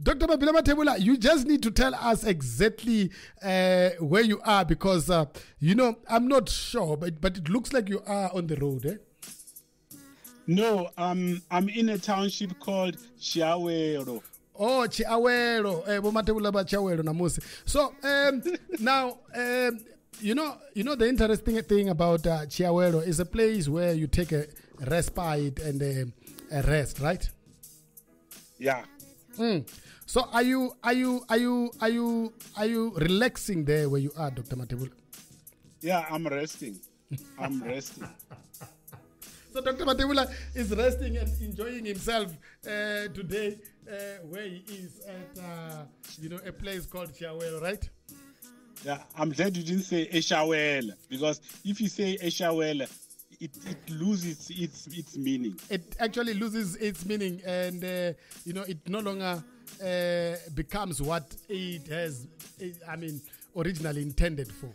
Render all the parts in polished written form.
Dr. Mabila Mathebula, you just need to tell us exactly where you are because, I'm not sure, but it looks like you are on the road, eh? No, I'm in a township called Chiawero. Oh, Chiawero. So, now, the interesting thing about Chiawero is a place where you take a respite and a rest, right? Yeah. So are you relaxing there where you are, Dr. Mathebula? Yeah, I'm resting. So Dr. Mathebula is resting and enjoying himself today where he is at a place called Chiawelo, right? Yeah, I'm glad you didn't say Eshawela, because if you say Eshawela, it loses its meaning. It actually loses its meaning, and it no longer becomes what it has, originally intended for.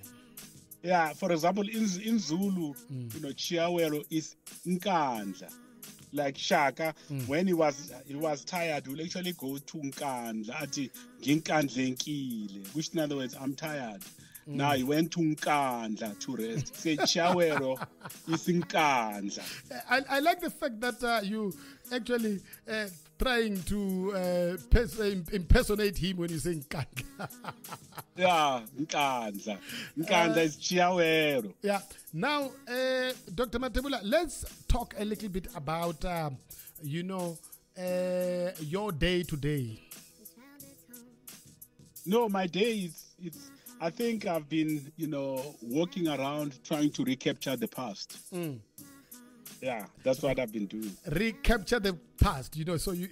Yeah, for example, in Zulu, Chiawelo is Nkandla. Like Shaka, when he was tired, he would actually go to Nkandla, ati Nginkandla nkile, which in other words, I'm tired. Now he went to Nkandla to rest. Say Chiawero is Nkandla. I like the fact that you actually trying to impersonate him when you say Nkandla. Yeah, Nkandla. Nkandla is Chiawero. Yeah. Now, Dr. Mathebula, let's talk a little bit about, your day today. No, my day I think I've been, walking around trying to recapture the past. Yeah, that's what I've been doing. Recapture the past, so you...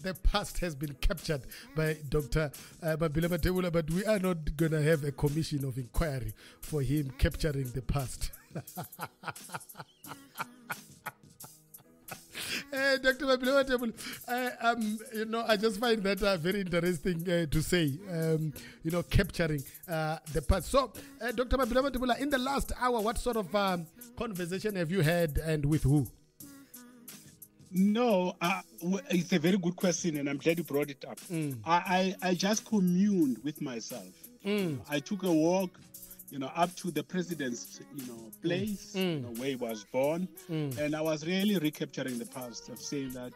The past has been captured by Dr. Mabila Mathebula, but we are not going to have a commission of inquiry for him capturing the past. Dr. Mabila Mathebula, I just find that very interesting to say, capturing the past. So, Dr. Mabila Mathebula, in the last hour, what sort of conversation have you had and with who? No, it's a very good question, and I'm glad you brought it up. I just communed with myself. I took a walk, up to the president's, place, where he was born, and I was really recapturing the past of saying that,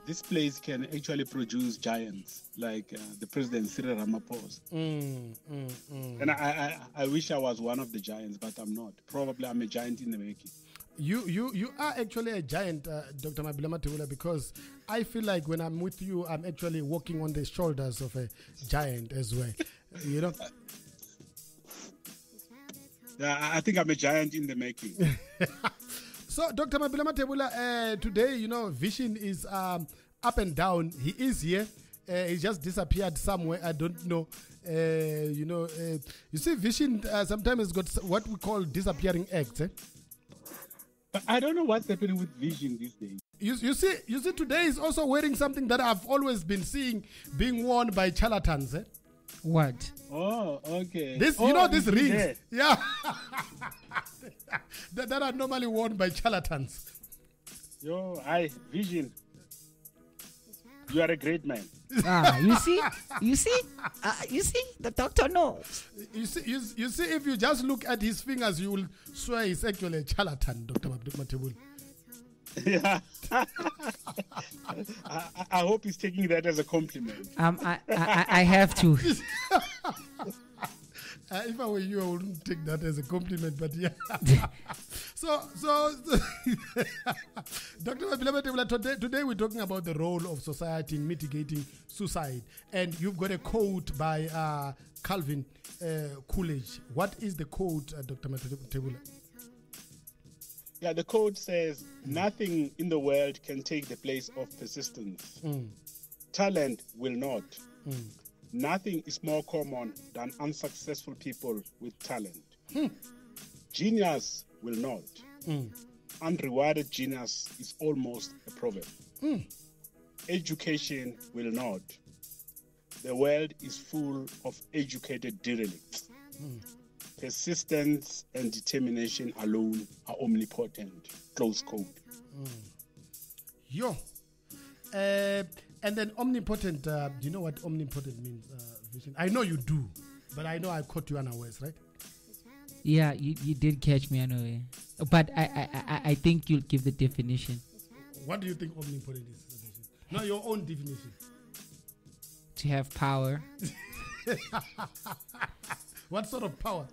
this place can actually produce giants like the president Cyril Ramaphosa. And I wish I was one of the giants, but I'm not. Probably I'm a giant in the making. You are actually a giant, Dr. Mabila Mathebula, because I feel like when I'm with you, I'm actually walking on the shoulders of a giant as well. Yeah, I think I'm a giant in the making. So, Dr. Mabila Mathebula, today, Vision is up and down. He is here. He just disappeared somewhere. I don't know. You see, Vision sometimes has got what we call disappearing acts. But I don't know what's happening with Vision these days. You see, today is also wearing something that I've always been seeing being worn by charlatans. What? Oh, okay. These rings. Yeah. that are normally worn by charlatans. Vision. You are a great man. You see, the doctor knows. You see, if you just look at his fingers, you will swear he's actually a charlatan, Dr. Mathebula. Yeah. I hope he's taking that as a compliment. I have to. If I were you, I wouldn't take that as a compliment, but yeah. So Dr. Mabila Mathebula, today we're talking about the role of society in mitigating suicide. And you've got a quote by Calvin Coolidge. What is the quote, Dr. Mathebula? Yeah, the quote says, nothing in the world can take the place of persistence. Talent will not. Nothing is more common than unsuccessful people with talent. Genius will not. Unrewarded genius is almost a proverb. Education will not. The world is full of educated derelicts. Persistence and determination alone are omnipotent. Close quote. And then omnipotent. Do you know what omnipotent means? Vision. I know you do, but I know I caught you unawares, right? Yeah, you did catch me anyway. But I think you'll give the definition. What do you think omnipotent is? No, your own definition. To have power. What sort of power?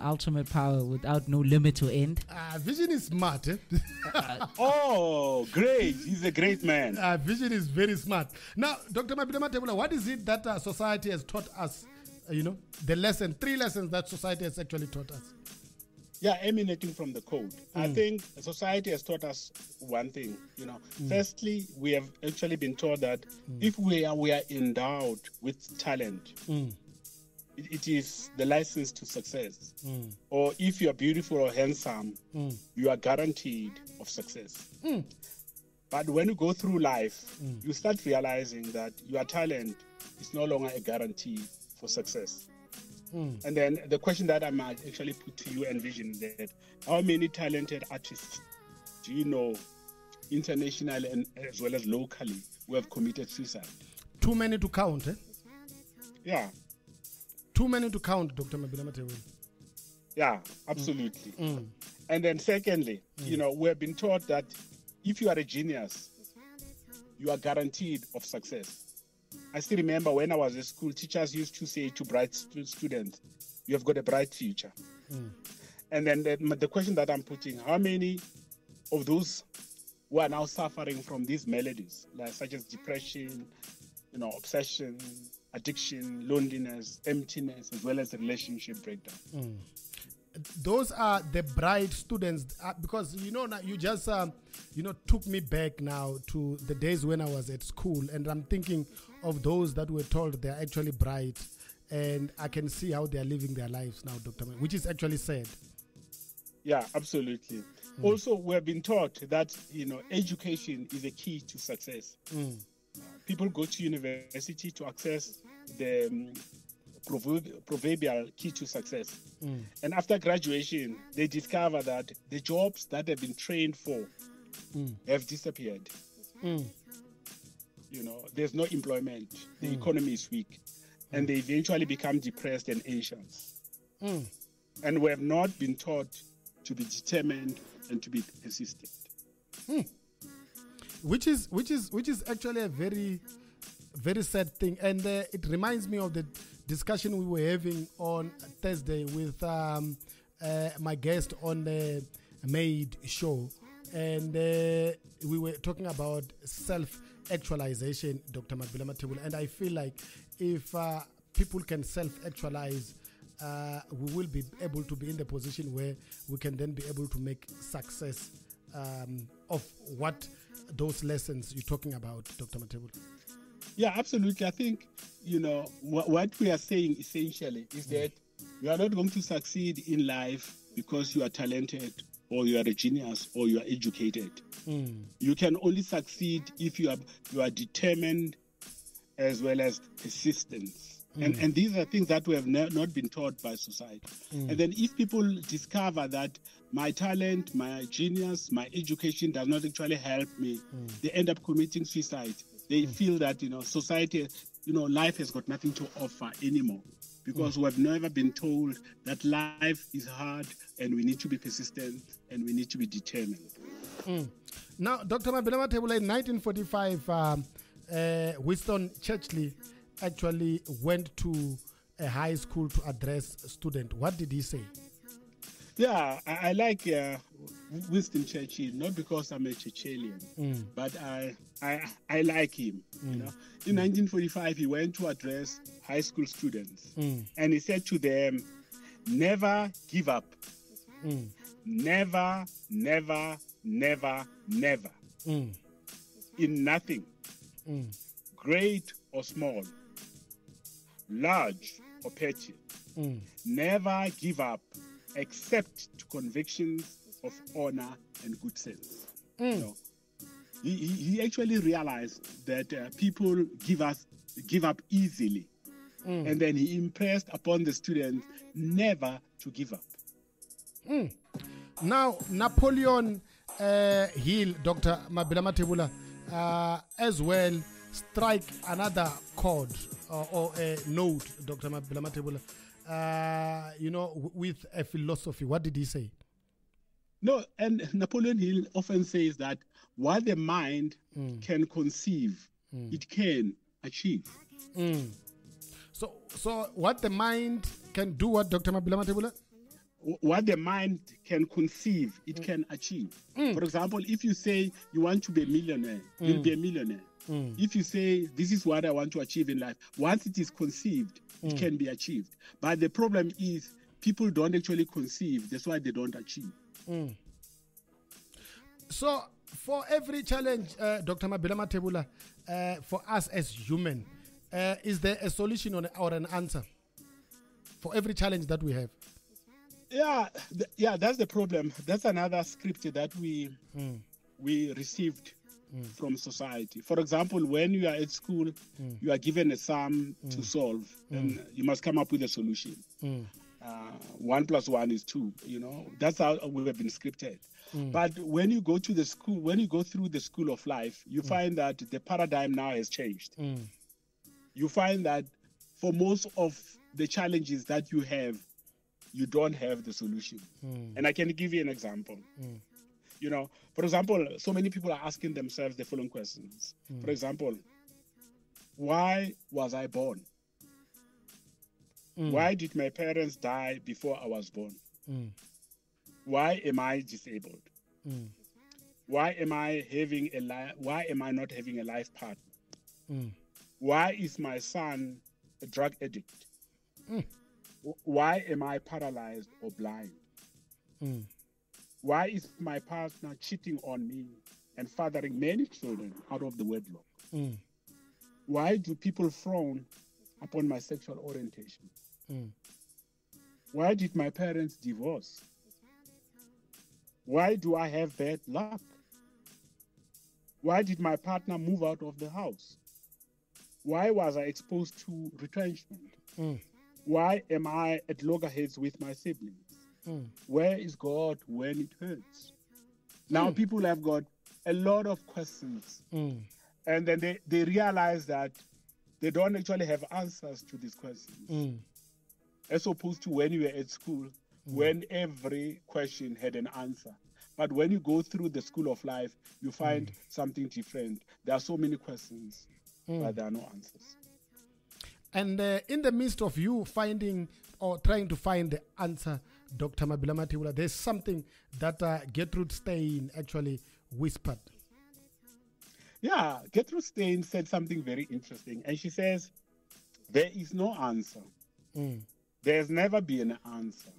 Ultimate power without no limit to end. Vision is smart. Eh? Oh, great. He's a great man. Vision is very smart. Now, Dr. Mabila Mathebula, what is it that society has taught us? The 3 lessons that society has actually taught us. Yeah, emanating from the code. I think society has taught us one thing. Firstly, we have actually been taught that if we are endowed with talent, it is the license to success. Or if you are beautiful or handsome, you are guaranteed of success. But when you go through life, you start realizing that your talent is no longer a guarantee for success. And then the question that I might actually put to you and Vision is that how many talented artists do you know, internationally and as well as locally, who have committed suicide? Too many to count, eh? Yeah. Too many to count, Dr. Mabila Mathebula. Yeah, absolutely. And then secondly, we have been taught that if you are a genius, you are guaranteed of success. I still remember when I was at school, teachers used to say to bright students, you have got a bright future. And then the question that I'm putting, how many of those who are now suffering from these maladies, such as depression, obsession, addiction, loneliness, emptiness, as well as relationship breakdown? Those are the bright students, because now you just took me back now to the days when I was at school, and I'm thinking of those that were told they're actually bright, and I can see how they're living their lives now, Dr. Man, which is actually sad. Yeah, absolutely. Also, we've been taught that education is a key to success. People go to university to access the proverbial key to success. And after graduation, they discover that the jobs that they've been trained for have disappeared. There's no employment. The economy is weak. And they eventually become depressed and anxious. And we have not been taught to be determined and to be persistent. Which is actually a very, very sad thing. And it reminds me of the discussion we were having on Thursday with my guest on the Made show, and we were talking about self-actualization, Dr. Mabila Mathebula, and I feel like if people can self-actualize, we will be able to be in the position where we can then be able to make success of what those lessons you're talking about, Dr. Mathebula. Yeah, absolutely. I think, what we are saying essentially is that you are not going to succeed in life because you are talented or you are a genius or you are educated. You can only succeed if you are determined as well as persistent. And these are things that we have not been taught by society. And then if people discover that my talent, my genius, my education does not actually help me, they end up committing suicide. They feel that, society, life has got nothing to offer anymore, because we have never been told that life is hard and we need to be persistent and we need to be determined. Now, Dr. Mabila Mathebula, in 1945, Winston Churchill actually went to a high school to address students. What did he say? Yeah, I like Winston Churchill, not because I'm a Churchillian, but I like him. In 1945, he went to address high school students, and he said to them, never give up. Never, never, never, never. In nothing, great or small, large or petty. Never give up except to convictions of honor and good sense. He actually realized that people give up easily. And then he impressed upon the students never to give up. Now, Napoleon Hill, Dr. Mabila Mathebula, as well strike another chord or a note, Dr. Mabila Mathebula, with a philosophy. What did he say? No, and Napoleon Hill often says that what the mind can conceive, it can achieve. So what the mind can do, what, Dr. Mabila Mathebula? What the mind can conceive, it can achieve. For example, if you say you want to be a millionaire, you'll be a millionaire. If you say, this is what I want to achieve in life, once it is conceived, it can be achieved. But the problem is people don't actually conceive. That's why they don't achieve. So for every challenge, Dr. Mabila Mathebula, for us as human, is there a solution or an answer for every challenge that we have? Yeah, that's the problem. That's another script that we received from society. For example, when you are at school, you are given a sum to solve, and you must come up with a solution. 1 + 1 is 2. That's how we have been scripted. But when you go to the school, when you go through the school of life, you find that the paradigm now has changed. You find that for most of the challenges that you have, you don't have the solution. And I can give you an example. For example, so many people are asking themselves the following questions. For example, why was I born? Why did my parents die before I was born? Why am I disabled? Why am I not having a life partner? Why is my son a drug addict? Why am I paralyzed or blind? Why is my partner cheating on me and fathering many children out of the wedlock? Why do people frown upon my sexual orientation? Why did my parents divorce? Why do I have bad luck? Why did my partner move out of the house? Why was I exposed to retrenchment? Why am I at loggerheads with my siblings? Where is God when it hurts? Now people have got a lot of questions. And then they realize that they don't actually have answers to these questions. As opposed to when you were at school, when every question had an answer. But when you go through the school of life, you find something different. There are so many questions, but there are no answers. And in the midst of you finding or trying to find the answer, Dr. Mabila Mathebula, there's something that Gertrude Stein actually whispered. Yeah, Gertrude Stein said something very interesting. And she says, there is no answer. There's never been an answer.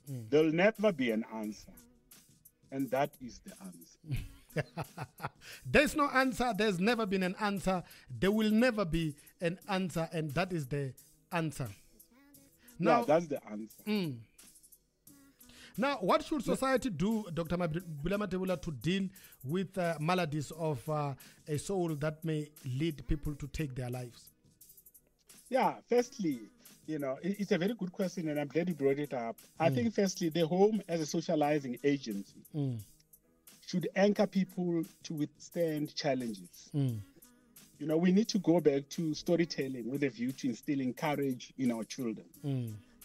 There'll never be an answer. And that is the answer. There's no answer. There's never been an answer. There will never be an answer. And that is the answer. Now, that's the answer. Now, what should society do, Dr. Mabila Mathebula, to deal with maladies of a soul that may lead people to take their lives? Yeah, firstly, it's a very good question, and I'm glad you brought it up. I think, firstly, the home as a socializing agency should anchor people to withstand challenges. We need to go back to storytelling with a view to instilling courage in our children.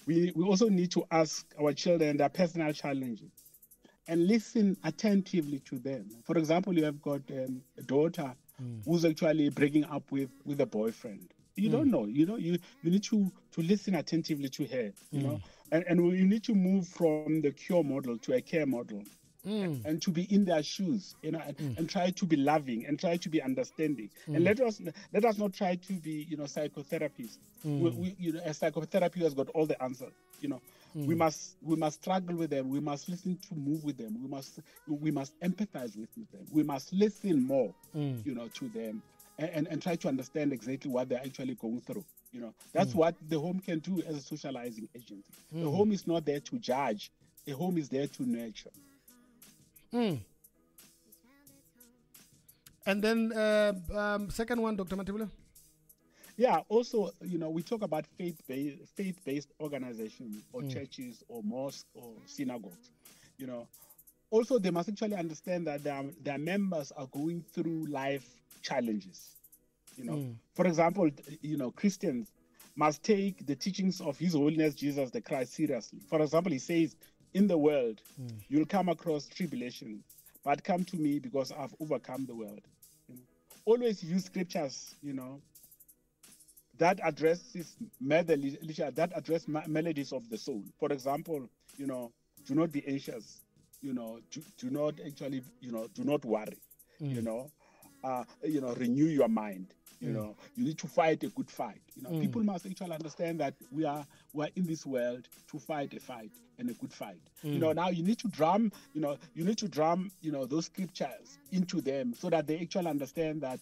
We also need to ask our children their personal challenges and listen attentively to them. For example, you have got a daughter who's actually breaking up with a boyfriend. You don't know, you need to listen attentively to her, and you need to move from the cure model to a care model. And to be in their shoes, and try to be loving and try to be understanding. And let us not try to be, psychotherapists. A psychotherapy has got all the answers. We must struggle with them. We must listen to move with them. We must empathize with them. We must listen more, to them, and try to understand exactly what they're actually going through. That's what the home can do as a socializing agency. The home is not there to judge. The home is there to nurture. And then second one, Dr. Mathebula? Yeah, also, we talk about faith-based organizations or churches or mosques or synagogues. also they must actually understand that their members are going through life challenges. For example, Christians must take the teachings of His Holiness Jesus the Christ seriously. For example, He says, in the world, you'll come across tribulation, but come to me because I've overcome the world. Always use scriptures, that addresses that address melodies of the soul. For example, do not be anxious, do not actually, do not worry, renew your mind. You need to fight a good fight. People must actually understand that we are in this world to fight a fight and a good fight. Now you need to drum those scriptures into them so that they actually understand that,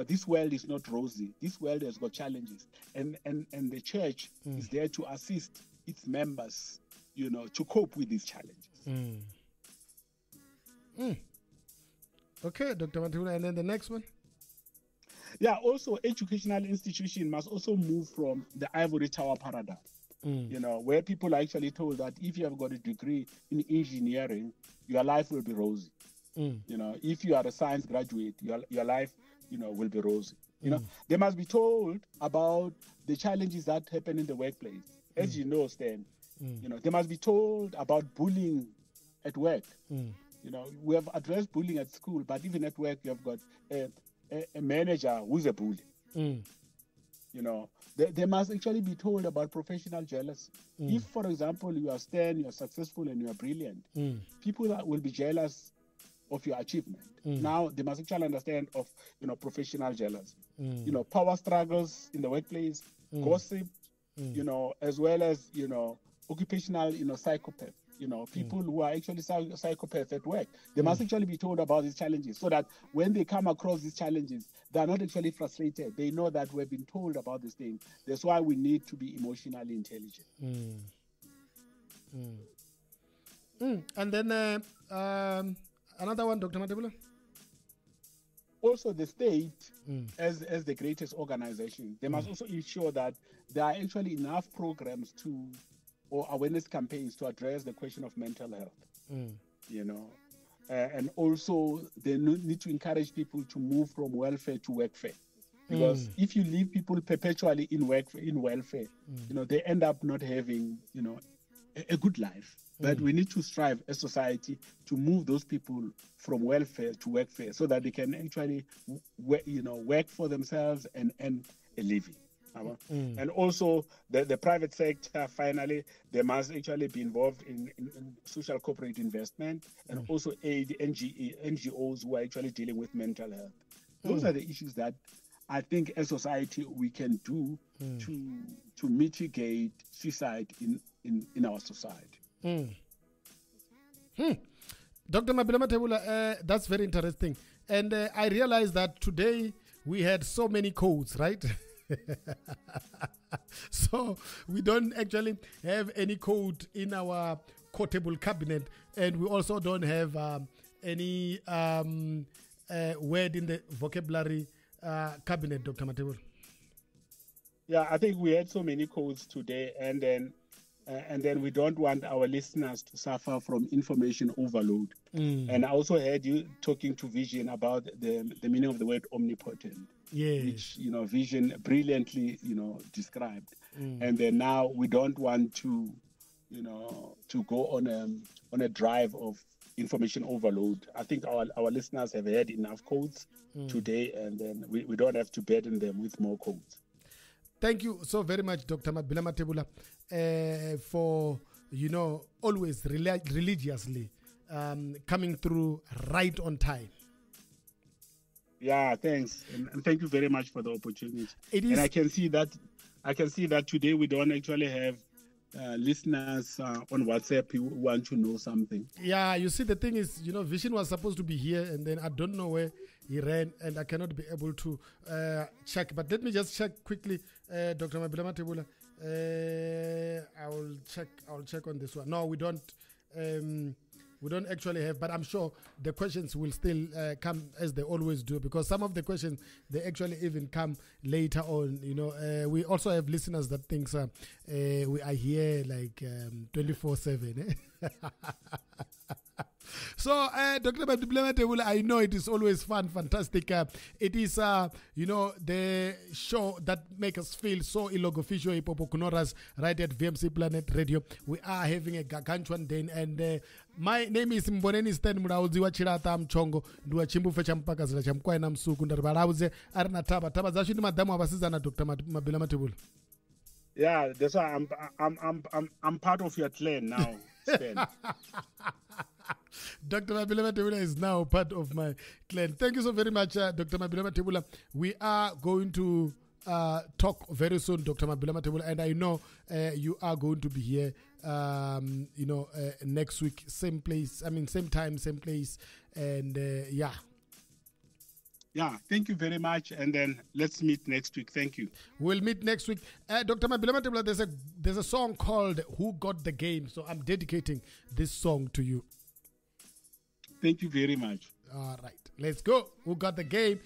this world is not rosy. This world has got challenges, and the church is there to assist its members, to cope with these challenges. Okay, Dr. Mathebula, and then the next one. Yeah, also educational institution must also move from the ivory tower paradigm, where people are actually told that if you have got a degree in engineering, your life will be rosy. If you are a science graduate, your life, will be rosy. They must be told about the challenges that happen in the workplace. As you know, Stan, they must be told about bullying at work. We have addressed bullying at school, but even at work, you have got a manager who's a bully. They must actually be told about professional jealousy. If, for example, you are Stan, you are successful and you are brilliant, people will be jealous of your achievement. Now they must actually understand of professional jealousy. Power struggles in the workplace, gossip, as well as occupational psychopath. People who are actually psychopaths at work. They must actually be told about these challenges so that when they come across these challenges, they are not actually frustrated. They know that we've been told about this thing. That's why we need to be emotionally intelligent. And then another one, Dr. Mathebula. Also, the state, as the greatest organization, they must also ensure that there are actually enough programs or awareness campaigns to address the question of mental health. And also they need to encourage people to move from welfare to workfare. Because if you leave people perpetually in welfare, they end up not having, a good life. But we need to strive as society to move those people from welfare to workfare so that they can actually, work for themselves and earn a living. And also the private sector, finally, they must actually be involved in social corporate investment and also aid NGOs who are actually dealing with mental health. Those are the issues that I think as society we can do to mitigate suicide in our society. Dr. Mabila Mathebula, that's very interesting. And I realized that today we had so many codes, right? So we don't actually have any code in our quotable cabinet, and we also don't have any word in the vocabulary cabinet, Dr. Mathebula. Yeah, I think we had so many codes today, and then we don't want our listeners to suffer from information overload. And I also heard you talking to Vision about the meaning of the word omnipotent. Yes. Which Vision brilliantly described. And then now we don't want to go on a drive of information overload. I think our listeners have had enough codes today, and then we don't have to burden them with more codes. Thank you so very much, Dr. Mabila Mathebula, for always religiously coming through right on time. Thanks, and thank you very much for the opportunity. And I can see that today we don't actually have listeners on WhatsApp who want to know something. Yeah, you see, the thing is, Vision was supposed to be here, and then I don't know where he ran, and I cannot be able to check. But let me just check quickly, Dr. Mabila Mathebula. I'll check on this one. No, we don't. We don't actually have, but I'm sure the questions will still come as they always do, because some of the questions, they actually even come later on. We also have listeners that thinks we are here like 24/7. So, Dr. Mabila Mathebula, I know it is always fun, fantastic. It is, the show that makes us feel so illogificio hipopokunoras right at VMC Planet Radio. We are having a gargantuan day, and my name is Mboneni Stan Murauzi wa Chirata Mchongo, nduwa chimbufe cha mpakazila cha mkwai na msuku, ndarbarauze, arna taba zashu ni madamu abasizana Dr. Mabila Mathebula. Yeah, that's why I'm part of your clan now, Stan. Dr. Mabila Mathebula is now part of my clan. Thank you so very much, Dr. Mabila Mathebula. We are going to talk very soon, Dr. Mabila Mathebula, and I know you are going to be here, next week, same place. I mean, same time, same place, and yeah. Yeah, thank you very much, and then let's meet next week. Thank you. We'll meet next week. Dr. Mabila Mathebula, there's a song called "Who Got the Game," so I'm dedicating this song to you. Thank you very much. All right, let's go. Who got the game?